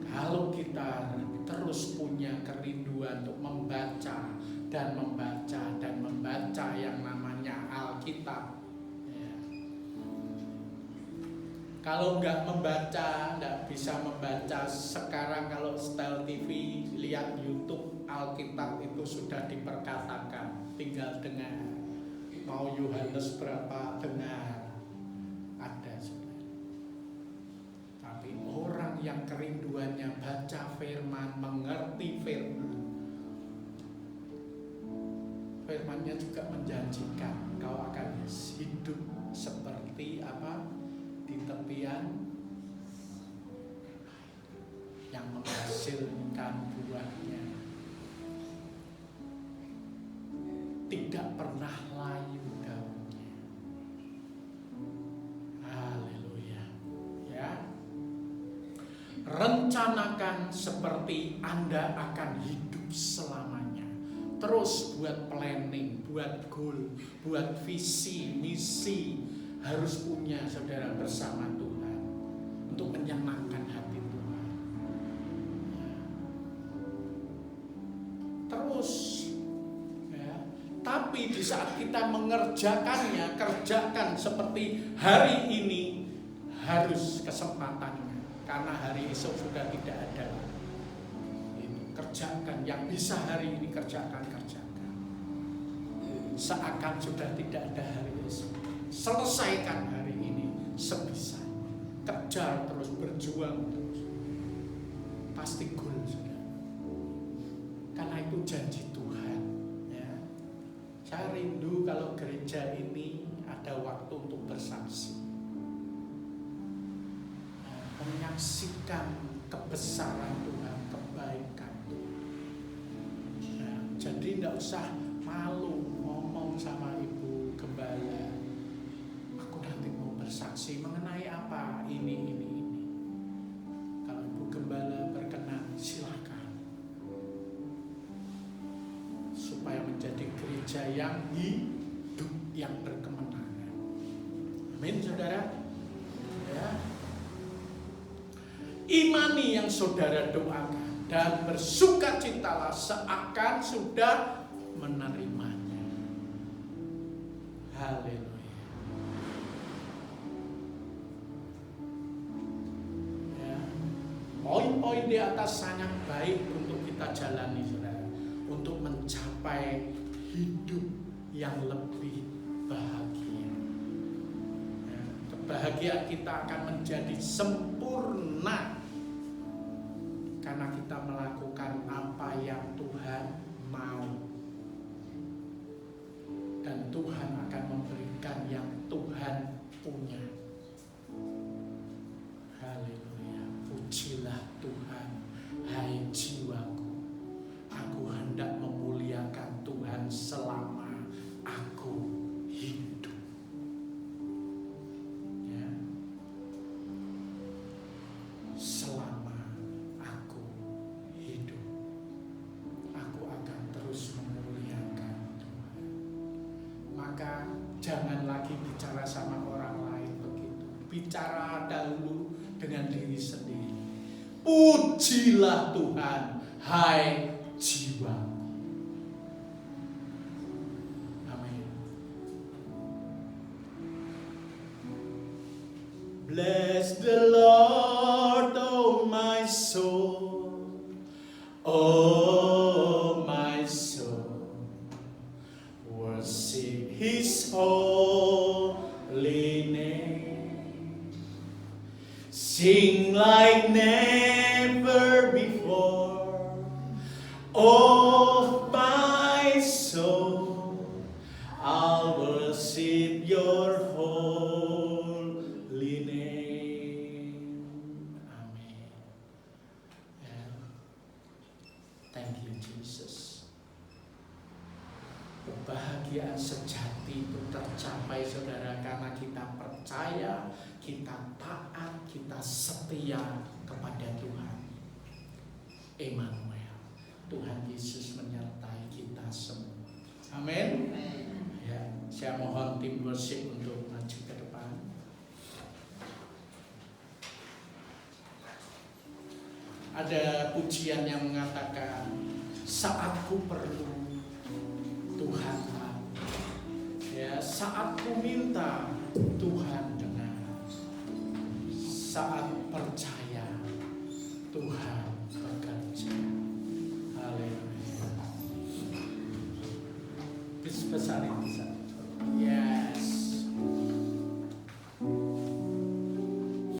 Kalau kita terus punya kerinduan untuk membaca dan membaca dan membaca yang namanya Alkitab, ya. Kalau nggak membaca, nggak bisa membaca. Sekarang kalau setel TV, lihat YouTube, Alkitab itu sudah diperkatakan, tinggal dengar. Mau Yohanes berapa, dengar. Ada sudah. Tapi orang yang kerinduannya baca firman, mengerti firman, firman-Nya juga menjanjikan kau akan hidup seperti apa? Di tepian yang menghasilkan buahnya, tidak pernah layu daunnya. Haleluya, ya. Rencanakan seperti Anda akan hidup selamanya. Terus buat planning, buat goal, buat visi, misi. Harus punya saudara bersama Tuhan untuk menyenangkan hati Tuhan. Terus, ya. Tapi di saat kita mengerjakannya, kerjakan seperti hari ini, harus kesempatannya, karena hari esok sudah tidak ada. Kerjakan yang bisa hari ini, kerjakan. Seakan sudah tidak ada hari esok. Selesaikan hari ini sebisanya. Kejar terus, berjuang terus. Pasti goal sudah. Karena itu janji Tuhan, ya. Saya rindu kalau gereja ini ada waktu untuk bersaksi, menyaksikan kebesaran Tuhan, kebaikan Tuhan. Nah, jadi tidak usah malu ngomong sama Ibu Gembala, aku nanti mau bersaksi mengenai apa, ini. Kalau Ibu Gembala berkenan, silakan, supaya menjadi gereja yang hidup, yang berkemenangan. Amin, saudara. Ya. Imani yang saudara doakan dan bersukacitalah seakan sudah menerimanya. Haleluya. Ya. Poin-poin di atas sangat baik untuk kita jalani, saudara, untuk mencapai hidup yang lebih bahagia. Ya. Kebahagiaan kita akan menjadi sempurna karena kita melakukan apa yang Tuhan mau. punya. Haleluya. Pujilah Tuhan, hai jiwaku. Aku hendak memuliakan Tuhan selama aku hidup. Ya. Selama aku hidup, aku akan terus memuliakan Tuhan. Maka jangan lagi bicara sama orang lain begitu. Bicara dahulu dengan diri sendiri. Pujilah Tuhan, hai jiwa. Amin. Bless the Lord, oh my soul, oh my soul. Worship His holy name. Sing like never before, oh my soul. I'll worship your holy name. Amen. Thank you, Jesus. Kebahagiaan sejati itu tercapai, saudara, karena kita percaya, kita taat, kita setia kepada Tuhan. Emmanuel, Tuhan Yesus menyertai kita semua. Amin. Ya, saya mohon tim worship untuk maju ke depan. Ada pujian yang mengatakan, saat ku perlu, Tuhan tahu. Ya, saat ku minta, Tuhan dengar. Saat percaya, Tuhan bekerja. Haleluya. Besar bisa. Ya.